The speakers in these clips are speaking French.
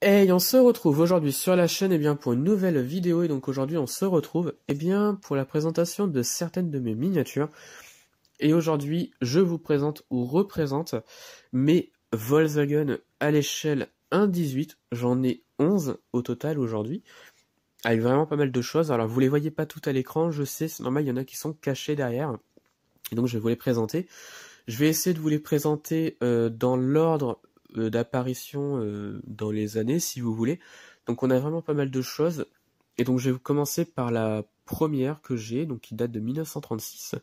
Hey, on se retrouve aujourd'hui sur la chaîne pour une nouvelle vidéo et donc aujourd'hui on se retrouve pour la présentation de certaines de mes miniatures et aujourd'hui je vous présente ou représente mes Volkswagen à l'échelle 1/18. J'en ai 11 au total aujourd'hui avec vraiment pas mal de choses. Alors vous les voyez pas toutes à l'écran, je sais, c'est normal, il y en a qui sont cachés derrière et donc je vais vous les présenter. Je vais essayer de vous les présenter dans l'ordre d'apparition dans les années, si vous voulez. Donc on a vraiment pas mal de choses. Et donc je vais commencer par la première que j'ai, donc qui date de 1936.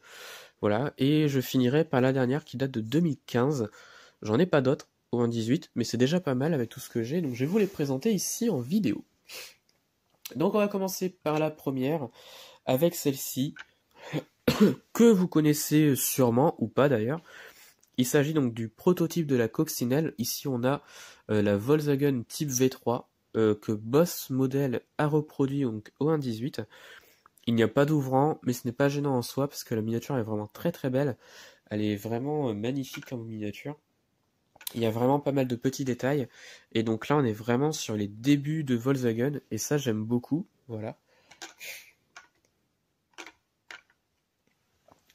Voilà. Et je finirai par la dernière qui date de 2015. J'en ai pas d'autres au 1.18, mais c'est déjà pas mal avec tout ce que j'ai. Donc je vais vous les présenter ici en vidéo. Donc on va commencer par la première, avec celle-ci, que vous connaissez sûrement, ou pas d'ailleurs. Il s'agit donc du prototype de la coccinelle. Ici, on a la Volkswagen Type V3 que Boss Model a reproduit donc au 1.18. Il n'y a pas d'ouvrant, mais ce n'est pas gênant en soi parce que la miniature est vraiment très très belle. Elle est vraiment magnifique comme miniature. Il y a vraiment pas mal de petits détails. Et donc là, on est vraiment sur les débuts de Volkswagen. Et ça, j'aime beaucoup. Voilà.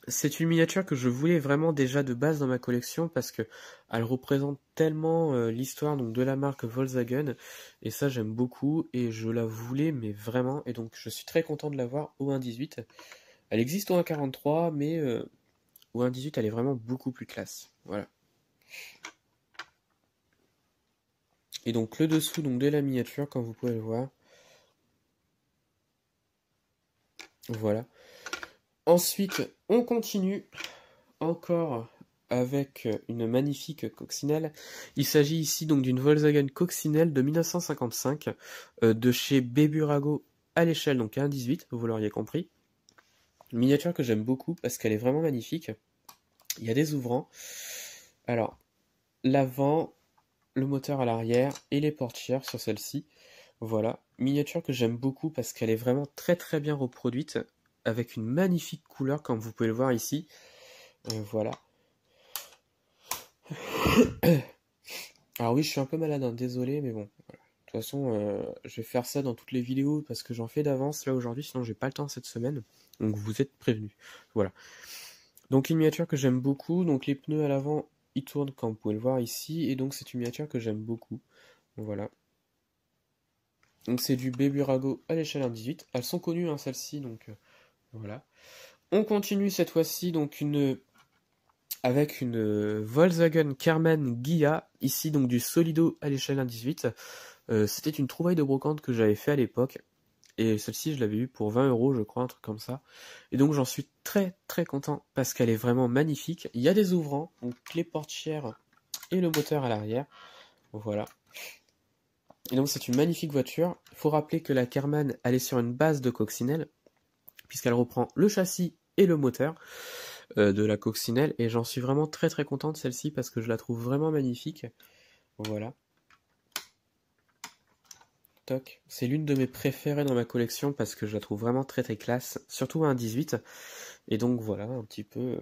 C'est une miniature que je voulais vraiment déjà de base dans ma collection parce que elle représente tellement l'histoire donc de la marque Volkswagen et ça j'aime beaucoup et je la voulais mais vraiment et donc je suis très content de l'avoir au 1.18. Elle existe au 1.43 mais au 1.18 elle est vraiment beaucoup plus classe. Voilà. Et donc le dessous donc de la miniature comme vous pouvez le voir. Voilà. Ensuite on continue encore avec une magnifique coccinelle. Il s'agit ici donc d'une Volkswagen coccinelle de 1955 de chez Beburago à l'échelle donc 1.18, vous l'auriez compris. Une miniature que j'aime beaucoup parce qu'elle est vraiment magnifique. Il y a des ouvrants. Alors, l'avant, le moteur à l'arrière et les portières sur celle-ci. Voilà, miniature que j'aime beaucoup parce qu'elle est vraiment très très bien reproduite avec une magnifique couleur comme vous pouvez le voir ici. Voilà. Alors oui, je suis un peu malade, hein, désolé, mais bon. Voilà. De toute façon, je vais faire ça dans toutes les vidéos parce que j'en fais d'avance là aujourd'hui, sinon j'ai pas le temps cette semaine. Donc vous êtes prévenus. Voilà. Donc une miniature que j'aime beaucoup. Donc les pneus à l'avant, ils tournent comme vous pouvez le voir ici. Et donc c'est une miniature que j'aime beaucoup. Voilà. Donc c'est du Beburago à l'échelle 1.18. Elles sont connues, hein, celles-ci, donc voilà. On continue cette fois-ci donc avec une Volkswagen Carman Ghia, ici donc du Solido à l'échelle 1.18. C'était une trouvaille de brocante que j'avais fait à l'époque. Et celle-ci, je l'avais eue pour 20 euros, je crois, un truc comme ça. Et donc j'en suis très très content parce qu'elle est vraiment magnifique. Il y a des ouvrants, donc les portières et le moteur à l'arrière. Voilà. Et donc c'est une magnifique voiture. Il faut rappeler que la Carman, elle est sur une base de coccinelle, puisqu'elle reprend le châssis et le moteur de la coccinelle. Et j'en suis vraiment très très content de celle-ci parce que je la trouve vraiment magnifique. Voilà. C'est l'une de mes préférées dans ma collection parce que je la trouve vraiment très très classe, surtout à un 18. Et donc voilà un petit peu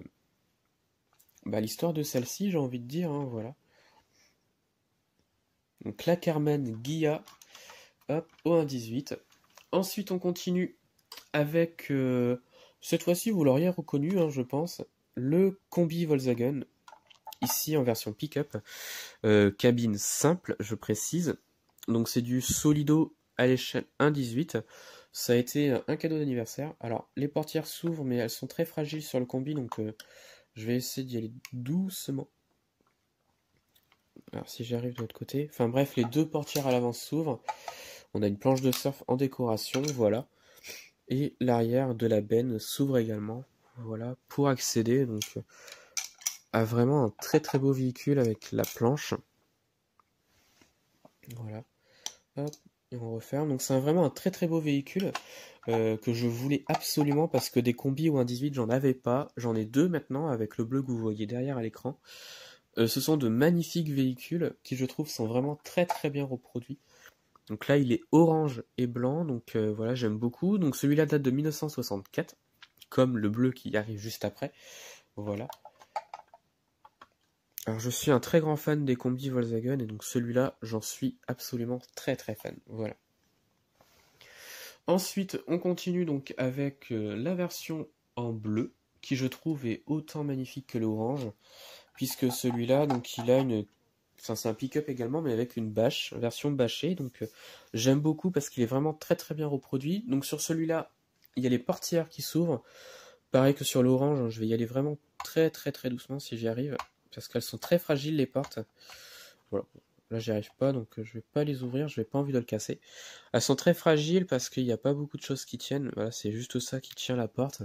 l'histoire de celle-ci, j'ai envie de dire, hein, voilà. Donc la Carmen Ghia, hop, au 1.18. Ensuite on continue avec, cette fois-ci vous l'auriez reconnu, hein, je pense, le combi Volkswagen, ici en version pick-up, cabine simple, je précise. Donc c'est du Solido à l'échelle 1.18. Ça a été un cadeau d'anniversaire. Alors les portières s'ouvrent mais elles sont très fragiles sur le combi donc je vais essayer d'y aller doucement. Alors si j'arrive de l'autre côté. Enfin bref, les deux portières à l'avant s'ouvrent. On a une planche de surf en décoration, voilà. Et l'arrière de la benne s'ouvre également. Voilà, pour accéder donc à vraiment un très très beau véhicule avec la planche. Voilà. Hop, et on referme. Donc c'est vraiment un très très beau véhicule que je voulais absolument parce que des combis ou un 18 j'en avais pas. J'en ai deux maintenant avec le bleu que vous voyez derrière à l'écran. Ce sont de magnifiques véhicules qui je trouve sont vraiment très très bien reproduits. Donc là il est orange et blanc, donc voilà j'aime beaucoup. Donc celui-là date de 1964, comme le bleu qui arrive juste après. Voilà. Alors je suis un très grand fan des combis Volkswagen et donc celui-là, j'en suis absolument très très fan. Voilà. Ensuite, on continue donc avec la version en bleu, qui je trouve est autant magnifique que l'orange, puisque celui-là, donc il a une... Enfin, c'est un pick-up également, mais avec une bâche, version bâchée, donc j'aime beaucoup parce qu'il est vraiment très très bien reproduit. Donc sur celui-là, il y a les portières qui s'ouvrent, pareil que sur l'orange, je vais y aller vraiment très très très doucement si j'y arrive, parce qu'elles sont très fragiles les portes. Voilà. Là, j'y arrive pas, donc je vais pas les ouvrir, je n'ai pas envie de le casser. Elles sont très fragiles parce qu'il n'y a pas beaucoup de choses qui tiennent. Voilà, c'est juste ça qui tient la porte.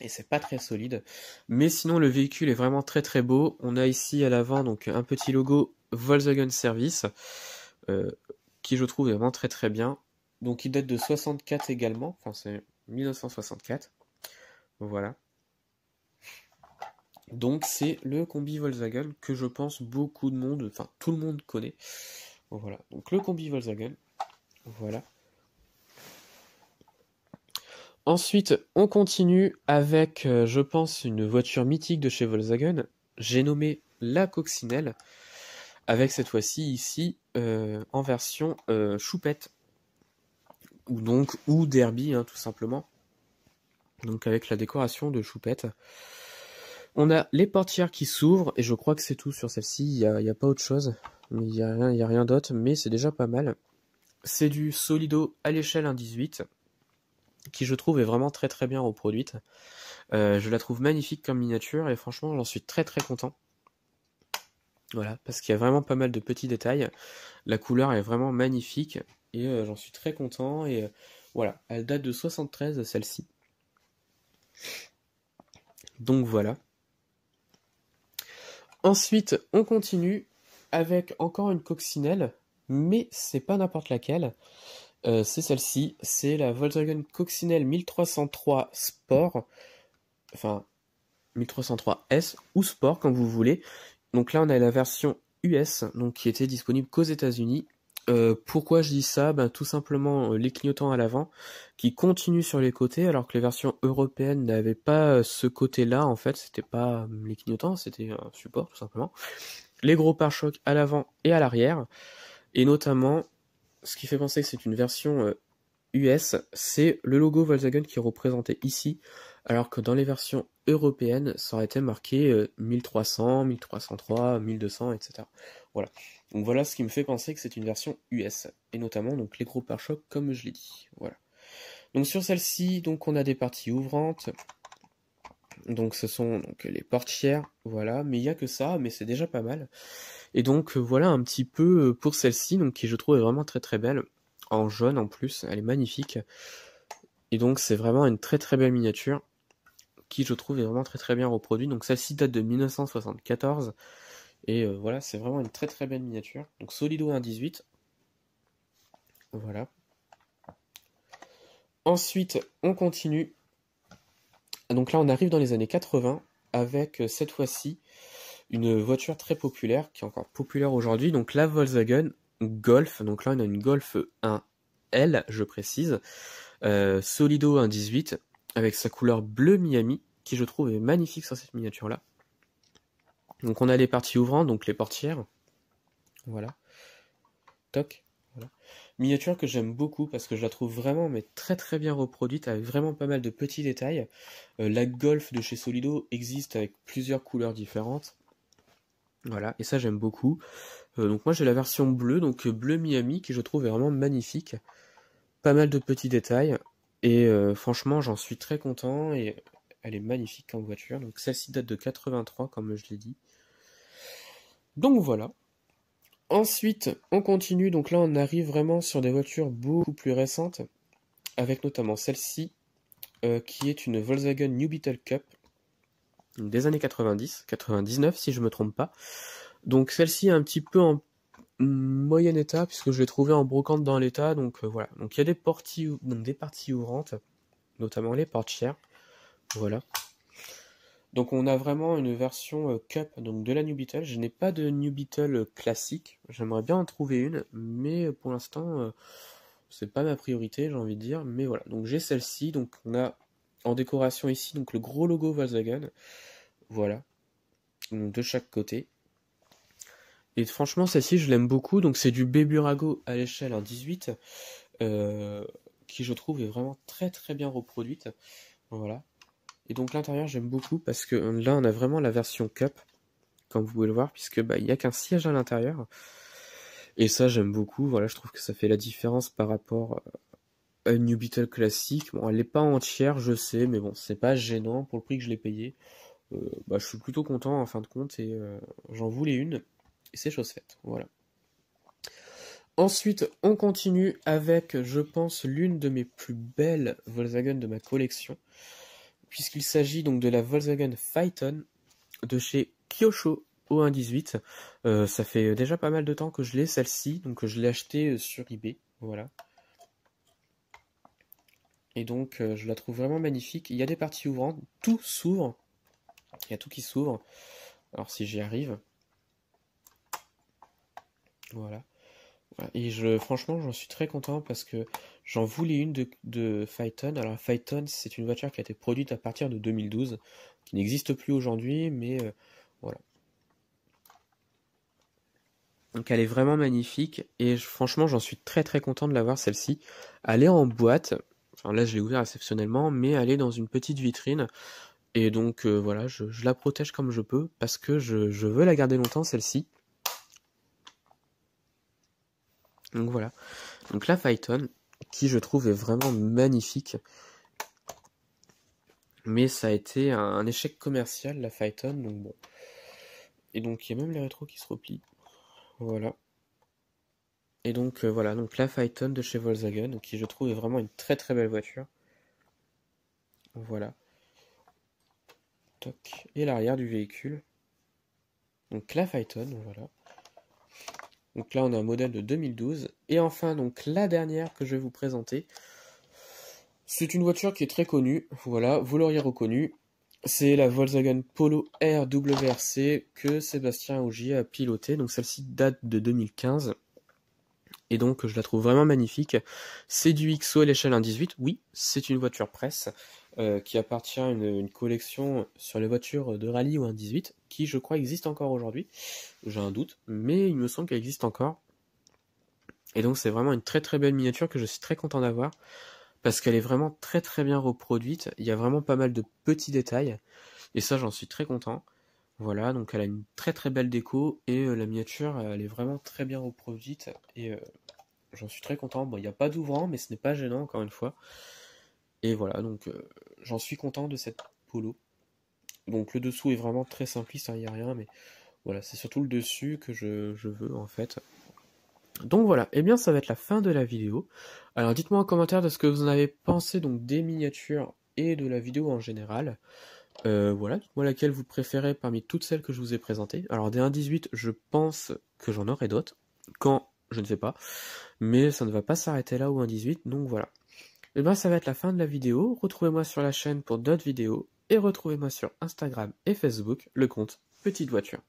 Et c'est pas très solide. Mais sinon, le véhicule est vraiment très très beau. On a ici à l'avant donc un petit logo Volkswagen Service, euh, qui je trouve est vraiment très très bien. Donc il date de 64 également, enfin c'est 1964. Voilà. Donc c'est le combi Volkswagen que je pense beaucoup de monde, enfin tout le monde connaît. Voilà, donc le combi Volkswagen, voilà. Ensuite, on continue avec, je pense, une voiture mythique de chez Volkswagen. J'ai nommé la Coccinelle, avec cette fois-ci ici en version choupette, ou derby, hein, tout simplement. Donc avec la décoration de choupette. On a les portières qui s'ouvrent, et je crois que c'est tout sur celle-ci, il n'y a pas autre chose. Mais il y a rien d'autre, mais c'est déjà pas mal. C'est du Solido à l'échelle 1.18, qui je trouve est vraiment très très bien reproduite. Je la trouve magnifique comme miniature, et franchement j'en suis très très content. Voilà, parce qu'il y a vraiment pas mal de petits détails. La couleur est vraiment magnifique, et j'en suis très content, et voilà, elle date de 73 celle-ci. Donc voilà. Ensuite, on continue avec encore une coccinelle, mais c'est pas n'importe laquelle. C'est celle-ci, c'est la Volkswagen Coccinelle 1303 Sport, enfin 1303S ou Sport comme vous voulez. Donc là on a la version US, donc qui était disponible qu'aux États-Unis. Pourquoi je dis ça? Ben, tout simplement les clignotants à l'avant qui continuent sur les côtés, alors que les versions européennes n'avaient pas ce côté-là. En fait, c'était pas les clignotants, c'était un support tout simplement. Les gros pare-chocs à l'avant et à l'arrière, et notamment ce qui fait penser que c'est une version US, c'est le logo Volkswagen qui est représenté ici, alors que dans les versions européennes, ça aurait été marqué 1300, 1303, 1200, etc. Voilà. Donc voilà ce qui me fait penser que c'est une version US, et notamment donc les gros pare-chocs comme je l'ai dit. Voilà. Donc sur celle-ci, donc on a des parties ouvrantes. Donc ce sont donc les portières, voilà, mais il n'y a que ça, mais c'est déjà pas mal. Et donc voilà un petit peu pour celle-ci, donc qui je trouve est vraiment très très belle, en jaune en plus, elle est magnifique. Et donc c'est vraiment une très très belle miniature, qui je trouve est vraiment très très bien reproduite. Donc celle-ci date de 1974, et voilà, c'est vraiment une très très belle miniature. Donc Solido 1.18, voilà. Ensuite, on continue. Donc là, on arrive dans les années 80, avec cette fois-ci une voiture très populaire, qui est encore populaire aujourd'hui, donc la Volkswagen Golf. Donc là, on a une Golf 1L, je précise, Solido 1.18, avec sa couleur bleu Miami, qui je trouve est magnifique sur cette miniature-là. Donc on a les parties ouvrantes, donc les portières, voilà, toc, voilà. Miniature que j'aime beaucoup parce que je la trouve vraiment mais très très bien reproduite, avec vraiment pas mal de petits détails. La Golf de chez Solido existe avec plusieurs couleurs différentes. Voilà, et ça j'aime beaucoup. Donc moi j'ai la version bleue, donc bleu Miami, qui je trouve est vraiment magnifique. Pas mal de petits détails, et franchement j'en suis très content, et elle est magnifique comme voiture. Donc celle-ci date de 83 comme je l'ai dit. Donc voilà. Ensuite on continue, donc là on arrive vraiment sur des voitures beaucoup plus récentes, avec notamment celle-ci, qui est une Volkswagen New Beetle Cup, des années 90, 99 si je me trompe pas. Donc celle-ci est un petit peu en moyen état, puisque je l'ai trouvé en brocante dans l'état, donc voilà. Donc il y a des parties ouvrantes, notamment les portières, voilà. Donc on a vraiment une version Cup, donc de la New Beetle. Je n'ai pas de New Beetle classique, j'aimerais bien en trouver une, mais pour l'instant c'est pas ma priorité, j'ai envie de dire. Mais voilà, donc j'ai celle-ci, donc on a en décoration ici donc le gros logo Volkswagen, voilà. de chaque côté. Et franchement, celle-ci, je l'aime beaucoup. Donc, c'est du Beburago à l'échelle 1,18, qui je trouve est vraiment très très bien reproduite. Voilà. Et donc, l'intérieur, j'aime beaucoup parce que là, on a vraiment la version Cup, comme vous pouvez le voir, puisque il n'y a qu'un siège à l'intérieur. Et ça, j'aime beaucoup. Voilà, je trouve que ça fait la différence par rapport à une New Beetle classique. Bon, elle n'est pas entière, je sais, mais bon, c'est pas gênant pour le prix que je l'ai payé. Je suis plutôt content en fin de compte et j'en voulais une. Et c'est chose faite. Voilà. Ensuite, on continue avec, je pense, l'une de mes plus belles Volkswagen de ma collection, puisqu'il s'agit donc de la Volkswagen Phaeton de chez Kyosho au 1.18. Ça fait déjà pas mal de temps que je l'ai, celle-ci, donc je l'ai achetée sur eBay. Voilà. Et donc, je la trouve vraiment magnifique. Il y a des parties ouvrantes, tout s'ouvre. Il y a tout qui s'ouvre. Alors, si j'y arrive. Voilà. Et franchement, j'en suis très content parce que j'en voulais une de Phaeton. Alors, Phaeton, c'est une voiture qui a été produite à partir de 2012, qui n'existe plus aujourd'hui, mais voilà. Donc, elle est vraiment magnifique et franchement, j'en suis très très content de l'avoir celle-ci. Elle est en boîte. Enfin, là, je l'ai ouvert exceptionnellement, mais elle est dans une petite vitrine. Et donc, voilà, je la protège comme je peux parce que je veux la garder longtemps, celle-ci. Donc voilà. Donc la Phaeton, qui je trouve est vraiment magnifique. Mais ça a été un échec commercial, la Phaeton, donc bon. Et donc il y a même les rétros qui se replient. Voilà. Et donc voilà, donc la Phaeton de chez Volkswagen, qui je trouve est vraiment une très très belle voiture. Voilà. Toc. Et l'arrière du véhicule. Donc la Phaeton, voilà. Donc là on a un modèle de 2012. Et enfin donc la dernière que je vais vous présenter. C'est une voiture qui est très connue, voilà, vous l'auriez reconnue. C'est la Volkswagen Polo RWRC que Sébastien Ogier a piloté. Donc celle-ci date de 2015. Et donc je la trouve vraiment magnifique. C'est du XO à l'échelle 1.18. Oui, c'est une voiture presse qui appartient à une collection sur les voitures de rallye ou 1.18 qui je crois existe encore aujourd'hui. J'ai un doute, mais il me semble qu'elle existe encore. Et donc c'est vraiment une très très belle miniature que je suis très content d'avoir. Parce qu'elle est vraiment très très bien reproduite. Il y a vraiment pas mal de petits détails. Et ça, j'en suis très content. Voilà, donc elle a une très très belle déco. Et la miniature, elle est vraiment très bien reproduite. Et j'en suis très content. Bon, il n'y a pas d'ouvrant, mais ce n'est pas gênant, encore une fois. Et voilà, donc j'en suis content de cette Polo. Donc le dessous est vraiment très simpliste, il n'y a rien. Mais voilà, c'est surtout le dessus que je veux, en fait. Donc voilà, et bien ça va être la fin de la vidéo. Alors dites-moi en commentaire de ce que vous en avez pensé donc des miniatures et de la vidéo en général. Voilà, dites-moi laquelle vous préférez parmi toutes celles que je vous ai présentées. Alors des 1.18, je pense que j'en aurai d'autres. Quand, je ne sais pas. Mais ça ne va pas s'arrêter là au 1.18, donc voilà. Et bien ça va être la fin de la vidéo. Retrouvez-moi sur la chaîne pour d'autres vidéos. Et retrouvez-moi sur Instagram et Facebook, le compte Petite Voiture.